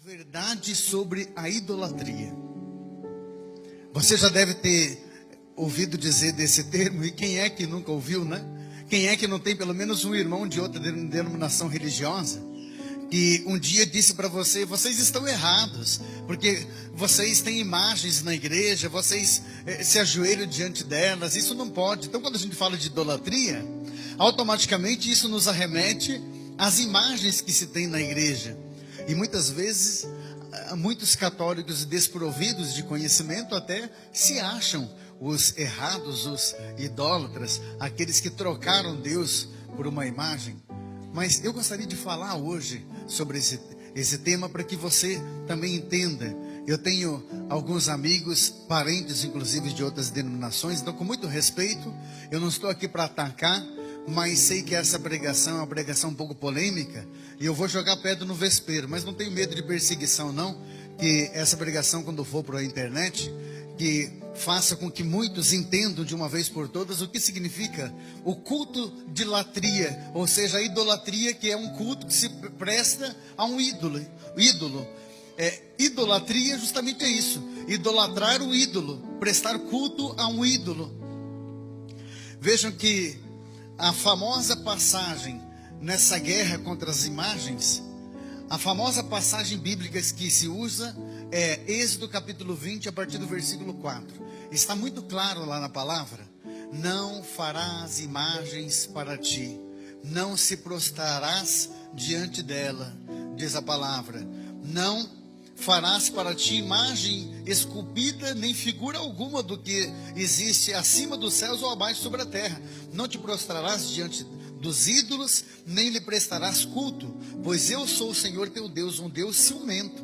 verdade sobre a idolatria. Você já deve ter ouvido dizer desse termo, e quem é que nunca ouviu, né? Quem é que não tem pelo menos um irmão de outra denominação religiosa que um dia disse para você: vocês estão errados, porque vocês têm imagens na igreja, vocês se ajoelham diante delas, isso não pode. Então, quando a gente fala de idolatria, automaticamente isso nos arremete às imagens que se tem na igreja. E muitas vezes, muitos católicos desprovidos de conhecimento até se acham os errados, os idólatras, aqueles que trocaram Deus por uma imagem. Mas eu gostaria de falar hoje sobre esse tema para que você também entenda. Eu tenho alguns amigos, parentes inclusive de outras denominações, então com muito respeito, eu não estou aqui para atacar, mas sei que essa pregação é uma pregação um pouco polêmica, e eu vou jogar pedra no vespeiro, mas não tenho medo de perseguição não, que essa pregação quando for para a internet, que faça com que muitos entendam de uma vez por todas o que significa o culto de latria, ou seja, a idolatria, que é um culto que se presta a um ídolo. Idolatria justamente é isso, idolatrar o ídolo, prestar culto a um ídolo. Vejam que a famosa passagem nessa guerra contra as imagens, a famosa passagem bíblica que se usa é Êxodo capítulo 20, a partir do versículo 4. Está muito claro lá na palavra: não farás imagens para ti, não se prostrarás diante dela, diz a palavra. Não farás para ti imagem esculpida, nem figura alguma do que existe acima dos céus ou abaixo sobre a terra. Não te prostrarás diante dos ídolos, nem lhe prestarás culto, pois eu sou o Senhor teu Deus, um Deus ciumento.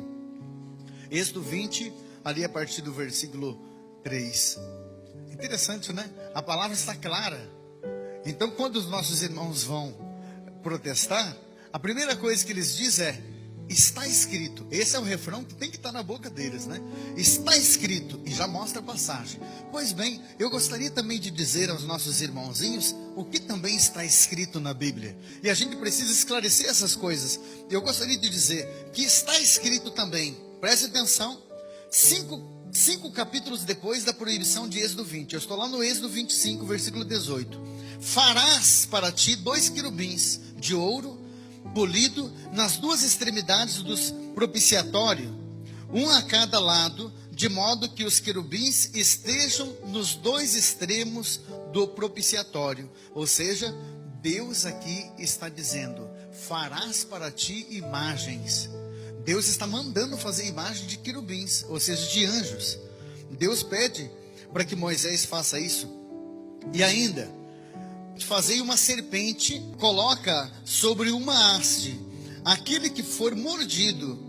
Êxodo 20, ali a partir do versículo 3. Interessante, né? A palavra está clara. Então, quando os nossos irmãos vão protestar, a primeira coisa que eles dizem é: está escrito. Esse é o refrão que tem que estar na boca deles, né? Está escrito, e já mostra a passagem. Pois bem, eu gostaria também de dizer aos nossos irmãozinhos o que também está escrito na Bíblia. E a gente precisa esclarecer essas coisas. Eu gostaria de dizer que está escrito também, preste atenção, cinco capítulos depois da proibição de Êxodo 20. Eu estou lá no Êxodo 25, versículo 18. Farás para ti 2 querubins de ouro polido nas duas extremidades dos propiciatórios, um a cada lado, de modo que os querubins estejam nos 2 extremos do propiciatório. Ou seja, Deus aqui está dizendo: farás para ti imagens. Deus está mandando fazer imagem de querubins, ou seja, de anjos. Deus pede para que Moisés faça isso. E ainda, fazei uma serpente, coloca sobre uma haste. Aquele que for mordido,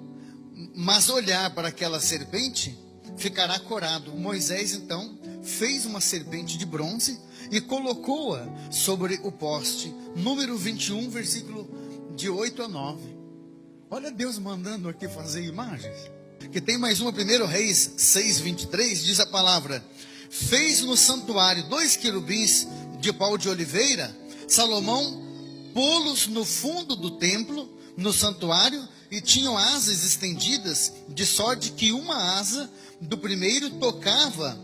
mas olhar para aquela serpente, ficará corado. Moisés então fez uma serpente de bronze e colocou-a sobre o poste. Número 21, versículo de 8 a 9. Olha Deus mandando aqui fazer imagens. Que tem mais uma, 1 Reis 6, 23, diz a palavra: fez no santuário 2 querubins de pau de oliveira. Salomão pô-los no fundo do templo, no santuário, e tinham asas estendidas, de sorte que uma asa do primeiro tocava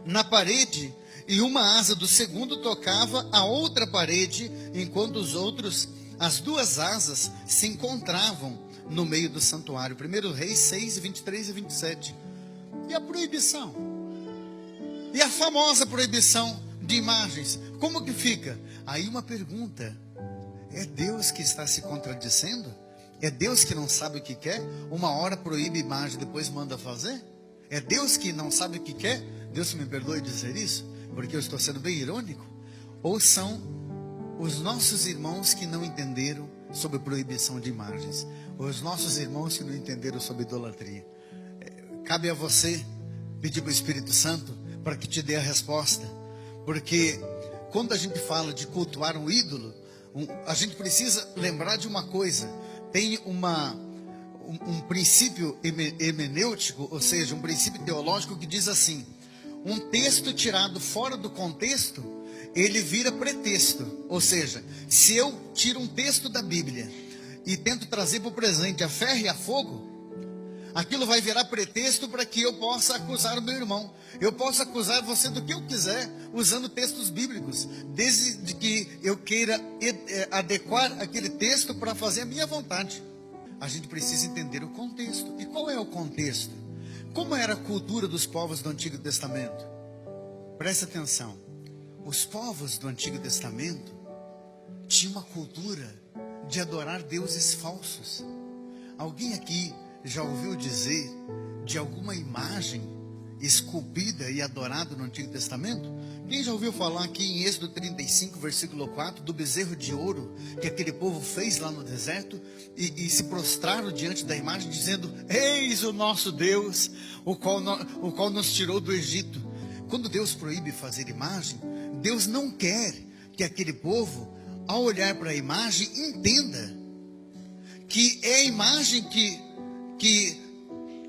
na parede, e uma asa do segundo tocava a outra parede, enquanto as 2 asas se encontravam no meio do santuário. 1 Reis 6, 23 e 27. E a proibição? E a famosa proibição de imagens? Como que fica? Aí uma pergunta: é Deus que está se contradizendo? É Deus que não sabe o que quer? Uma hora proíbe imagem, depois manda fazer? É Deus que não sabe o que quer? Deus me perdoe dizer isso, porque eu estou sendo bem irônico. Ou são os nossos irmãos que não entenderam sobre proibição de imagens, os nossos irmãos que não entenderam sobre idolatria? Cabe a você pedir para o Espírito Santo para que te dê a resposta. Porque quando a gente fala de cultuar um ídolo, a gente precisa lembrar de uma coisa. Tem um princípio hermenêutico, ou seja, um princípio teológico que diz assim: um texto tirado fora do contexto, ele vira pretexto. Ou seja, se eu tiro um texto da Bíblia e tento trazer para o presente a ferro e a fogo, aquilo vai virar pretexto para que eu possa acusar o meu irmão. Eu posso acusar você do que eu quiser, usando textos bíblicos, desde que eu queira adequar aquele texto para fazer a minha vontade. A gente precisa entender o contexto. E qual é o contexto? Como era a cultura dos povos do Antigo Testamento? Presta atenção. Os povos do Antigo Testamento tinham uma cultura de adorar deuses falsos. Alguém aqui já ouviu dizer de alguma imagem esculpida e adorada no Antigo Testamento? Quem já ouviu falar aqui em Êxodo 35, versículo 4, do bezerro de ouro que aquele povo fez lá no deserto e se prostraram diante da imagem, dizendo: eis o nosso Deus, o qual nos tirou do Egito. Quando Deus proíbe fazer imagem, Deus não quer que aquele povo, ao olhar para a imagem, entenda que é a imagem que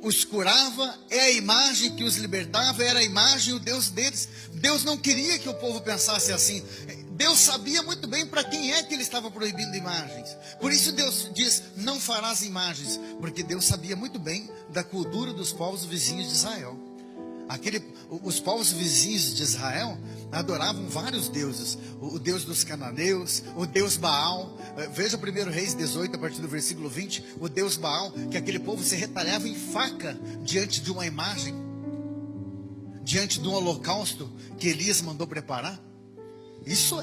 os curava, é a imagem que os libertava, era a imagem, o Deus deles. Deus não queria que o povo pensasse assim. Deus sabia muito bem para quem é que ele estava proibindo imagens. Por isso Deus diz: não farás imagens, porque Deus sabia muito bem da cultura dos povos vizinhos de Israel. Os povos vizinhos de Israel adoravam vários deuses. O Deus dos cananeus, o Deus Baal. Veja 1 Reis 18, a partir do versículo 20. O Deus Baal, que aquele povo se retalhava em faca diante de uma imagem, diante de um holocausto que Elias mandou preparar. Isso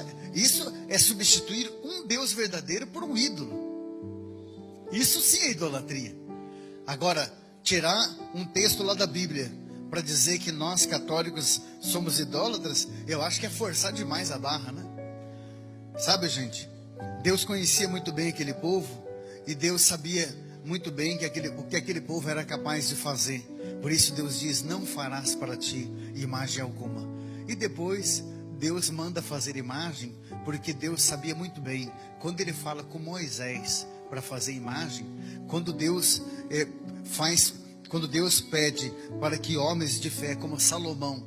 é substituir um Deus verdadeiro por um ídolo. Isso sim é idolatria. Agora, tirar um texto lá da Bíblia para dizer que nós católicos somos idólatras, eu acho que é forçar demais a barra, né? Sabe, gente, Deus conhecia muito bem aquele povo, e Deus sabia muito bem o que aquele povo era capaz de fazer. Por isso Deus diz: não farás para ti imagem alguma. E depois Deus manda fazer imagem, porque Deus sabia muito bem, quando ele fala com Moisés para fazer imagem, quando Deus pede para que homens de fé como Salomão,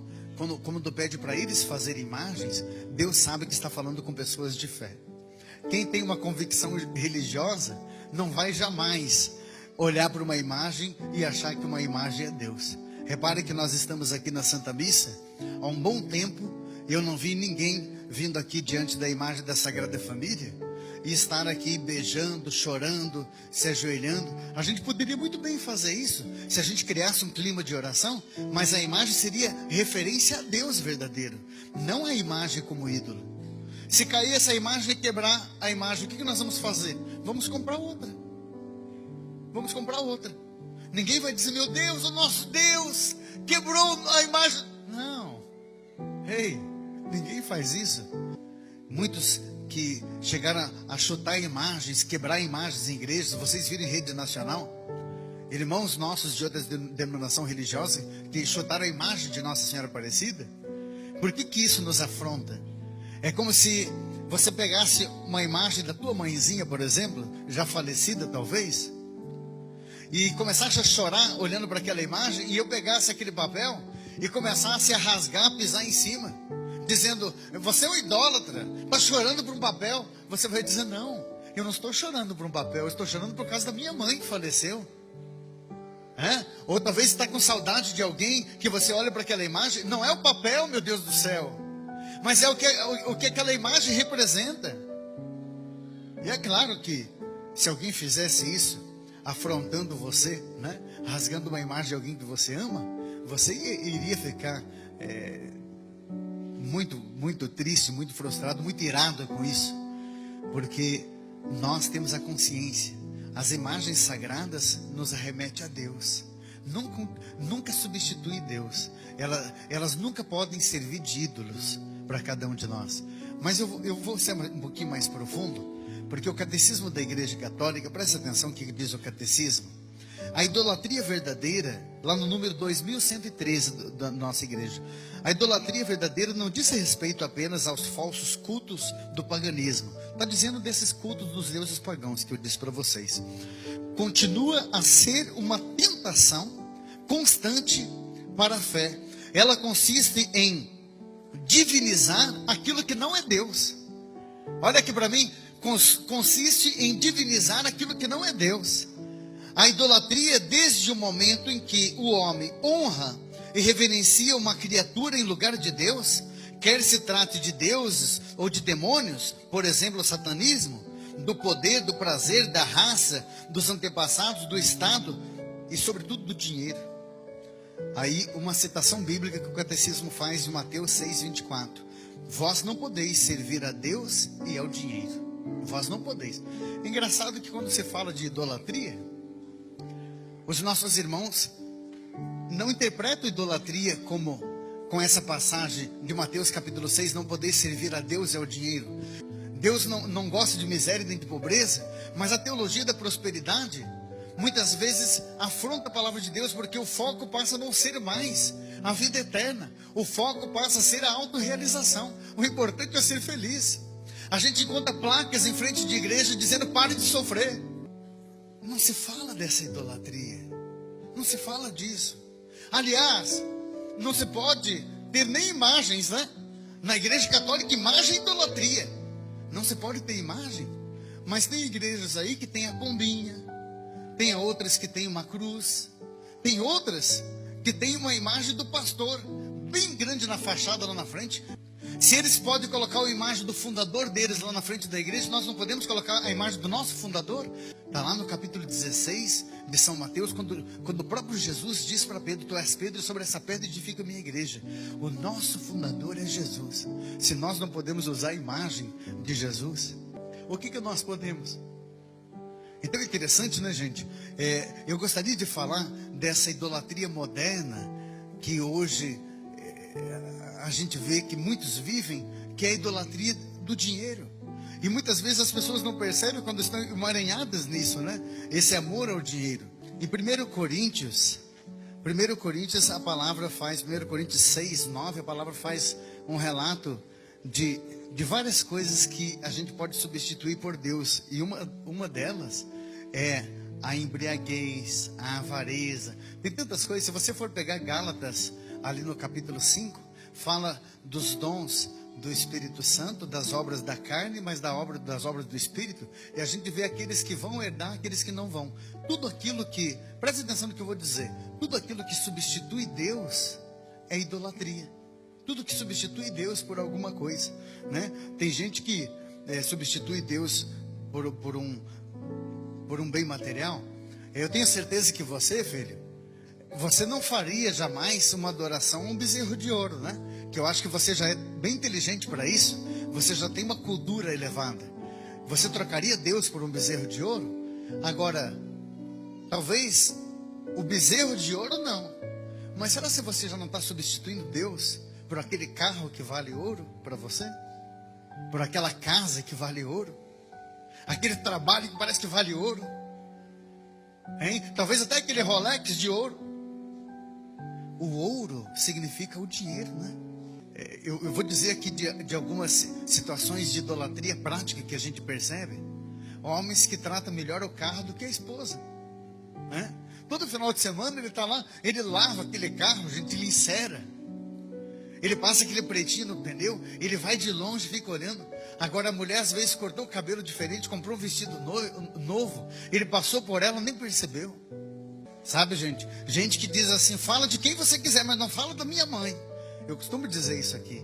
quando pede para eles fazerem imagens, Deus sabe que está falando com pessoas de fé. Quem tem uma convicção religiosa não vai jamais olhar para uma imagem e achar que uma imagem é Deus. Repare que nós estamos aqui na Santa Missa há um bom tempo. Eu não vi ninguém vindo aqui diante da imagem da Sagrada Família e estar aqui beijando, chorando, se ajoelhando. A gente poderia muito bem fazer isso se a gente criasse um clima de oração, mas a imagem seria referência a Deus verdadeiro, não a imagem como ídolo. Se cair essa imagem e quebrar a imagem, o que nós vamos fazer? Vamos comprar outra. Vamos comprar outra. Ninguém vai dizer: meu Deus, o nosso Deus quebrou a imagem. Não. Ei, ninguém faz isso. Muitos que chegaram a chutar imagens, quebrar imagens em igrejas, vocês viram em rede nacional, irmãos nossos de outras denominação religiosa que chutaram a imagem de Nossa Senhora Aparecida. Por que isso nos afronta? É como se você pegasse uma imagem da tua mãezinha, por exemplo, já falecida talvez, e começasse a chorar olhando para aquela imagem, e eu pegasse aquele papel e começasse a rasgar, pisar em cima, dizendo: você é um idólatra, está chorando por um papel. Você vai dizer: não, eu não estou chorando por um papel, eu estou chorando por causa da minha mãe que faleceu. Ou talvez está com saudade de alguém, que você olha para aquela imagem, não é o papel, meu Deus do céu, mas é o que aquela imagem representa. E é claro que se alguém fizesse isso, afrontando você, rasgando uma imagem de alguém que você ama, você iria ficar muito, muito triste, muito frustrado, muito irado com isso, porque nós temos a consciência, as imagens sagradas nos arremetem a Deus, nunca substitui Deus, elas nunca podem servir de ídolos para cada um de nós. Mas eu vou ser um pouquinho mais profundo, porque o catecismo da Igreja Católica, presta atenção o que diz o catecismo. A idolatria verdadeira, lá no número 2113 da nossa igreja, a idolatria verdadeira não diz respeito apenas aos falsos cultos do paganismo. Está dizendo desses cultos dos deuses pagãos que eu disse para vocês. Continua a ser uma tentação constante para a fé. Ela consiste em divinizar aquilo que não é Deus. Olha aqui para mim, consiste em divinizar aquilo que não é Deus. A idolatria é desde o momento em que o homem honra e reverencia uma criatura em lugar de Deus, quer se trate de deuses ou de demônios, por exemplo, o satanismo, do poder, do prazer, da raça, dos antepassados, do Estado e, sobretudo, do dinheiro. Aí, uma citação bíblica que o catecismo faz de Mateus 6,24. Vós não podeis servir a Deus e ao dinheiro. Vós não podeis. Engraçado que quando se fala de idolatria, os nossos irmãos não interpretam idolatria como com essa passagem de Mateus capítulo 6, não podeis servir a Deus e ao dinheiro. Deus não gosta de miséria nem de pobreza, mas a teologia da prosperidade muitas vezes afronta a palavra de Deus, porque o foco passa a não ser mais a vida eterna. O foco passa a ser a autorrealização. O importante é ser feliz. A gente encontra placas em frente de igreja dizendo: pare de sofrer. Não se fala dessa idolatria. Não se fala disso. Aliás, não se pode ter nem imagens, né? Na igreja católica, imagem é idolatria. Não se pode ter imagem. Mas tem igrejas aí que tem a pombinha, tem outras que tem uma cruz, tem outras que tem uma imagem do pastor bem grande na fachada lá na frente. Se eles podem colocar a imagem do fundador deles lá na frente da igreja, nós não podemos colocar a imagem do nosso fundador? Está lá no capítulo 16 de São Mateus, quando o próprio Jesus diz para Pedro: tu és Pedro, e sobre essa pedra edifica a minha igreja. O nosso fundador é Jesus. Se nós não podemos usar a imagem de Jesus, o que nós podemos? Então é interessante, né, gente? Eu gostaria de falar dessa idolatria moderna que hoje a gente vê que muitos vivem, que é a idolatria do dinheiro. E muitas vezes as pessoas não percebem quando estão emaranhadas nisso, né? Esse amor ao dinheiro. Em 1 Coríntios, a palavra faz, 1 Coríntios 6, 9, a palavra faz um relato de várias coisas que a gente pode substituir por Deus. E uma delas é a embriaguez, a avareza. Tem tantas coisas. Se você for pegar Gálatas, ali no capítulo 5, fala dos dons do Espírito Santo, das obras da carne, mas das obras do Espírito. E a gente vê aqueles que vão herdar, aqueles que não vão. Tudo aquilo que, preste atenção no que eu vou dizer, tudo aquilo que substitui Deus é idolatria. Tudo que substitui Deus por alguma coisa, né? Tem gente que substitui Deus por um bem material. Eu tenho certeza que você, filho, você não faria jamais uma adoração a um bezerro de ouro, né? Que eu acho que você já é bem inteligente para isso. Você já tem uma cultura elevada. Você trocaria Deus por um bezerro de ouro? Agora, talvez o bezerro de ouro não. Mas será que você já não está substituindo Deus por aquele carro que vale ouro para você? Por aquela casa que vale ouro? Aquele trabalho que parece que vale ouro? Hein? Talvez até aquele Rolex de ouro. O ouro significa o dinheiro, né? Eu vou dizer aqui de algumas situações de idolatria prática que a gente percebe. Homens que tratam melhor o carro do que a esposa, né? Todo final de semana ele está lá, ele lava aquele carro, gente, ele encera. Ele passa aquele pretinho no pneu, ele vai de longe, fica olhando. Agora a mulher às vezes cortou o cabelo diferente, comprou um vestido novo, ele passou por ela, nem percebeu. Sabe, gente? Gente que diz assim: fala de quem você quiser, mas não fala da minha mãe. Eu costumo dizer isso aqui.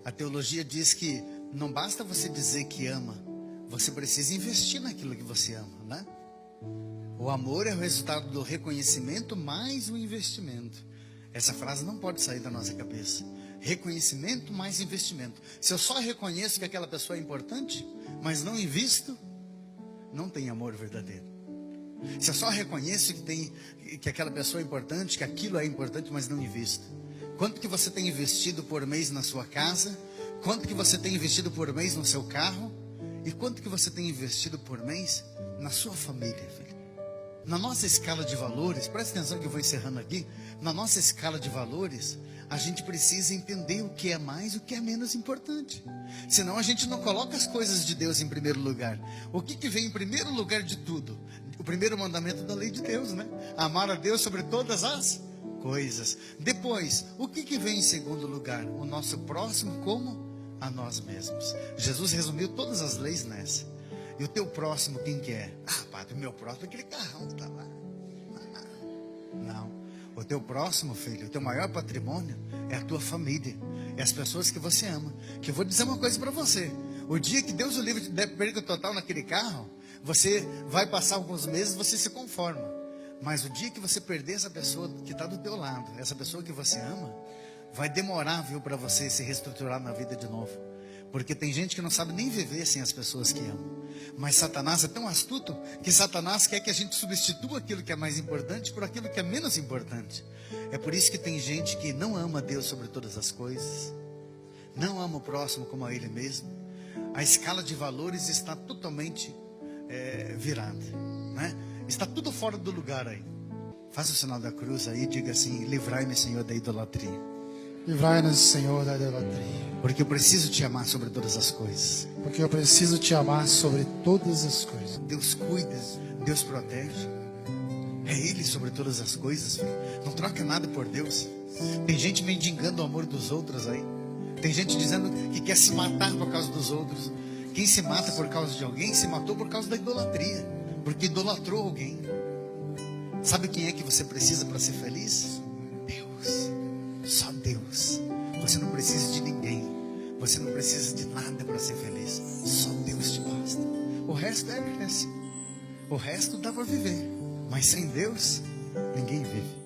A teologia diz que não basta você dizer que ama, você precisa investir naquilo que você ama, né? O amor é o resultado do reconhecimento mais o investimento. Essa frase não pode sair da nossa cabeça. Reconhecimento mais investimento. Se eu só reconheço que aquela pessoa é importante, mas não invisto, não tem amor verdadeiro. Se eu só reconheço que aquela pessoa é importante, que aquilo é importante, mas não invisto. Quanto que você tem investido por mês na sua casa? Quanto que você tem investido por mês no seu carro? E quanto que você tem investido por mês na sua família, filho? Na nossa escala de valores, presta atenção que eu vou encerrando aqui. Na nossa escala de valores, a gente precisa entender o que é mais e o que é menos importante. Senão a gente não coloca as coisas de Deus em primeiro lugar. O que vem em primeiro lugar de tudo? O primeiro mandamento da lei de Deus, né? Amar a Deus sobre todas as coisas. Depois, o que vem em segundo lugar? O nosso próximo como a nós mesmos. Jesus resumiu todas as leis nessa. E o teu próximo, quem que é? Ah, padre, o meu próximo é aquele carrão que está lá. Não. O teu próximo, filho, o teu maior patrimônio é a tua família. É as pessoas que você ama. Que eu vou dizer uma coisa para você. O dia que Deus o livre der perda total naquele carro, você vai passar alguns meses, você se conforma. Mas o dia que você perder essa pessoa que está do teu lado, essa pessoa que você ama, vai demorar, viu, para você se reestruturar na vida de novo. Porque tem gente que não sabe nem viver sem as pessoas que amam. Mas Satanás é tão astuto que Satanás quer que a gente substitua aquilo que é mais importante por aquilo que é menos importante. É por isso que tem gente que não ama Deus sobre todas as coisas, não ama o próximo como a ele mesmo. A escala de valores está totalmente virada, né? Está tudo fora do lugar aí. Faça o sinal da cruz aí e diga assim: livrai-me, Senhor, da idolatria. Livrai-nos, Senhor, da idolatria. Porque eu preciso te amar sobre todas as coisas. Porque eu preciso te amar sobre todas as coisas. Deus cuida, Deus protege. É Ele sobre todas as coisas, filho. Não troca nada por Deus. Tem gente mendigando o amor dos outros aí. Tem gente dizendo que quer se matar por causa dos outros. Quem se mata por causa de alguém, se matou por causa da idolatria. Porque idolatrou alguém. Sabe quem é que você precisa para ser feliz? Deus. Só Deus. Você não precisa de ninguém. Você não precisa de nada para ser feliz. Só Deus te basta. O resto é cresce. O resto dá para viver. Mas sem Deus, ninguém vive.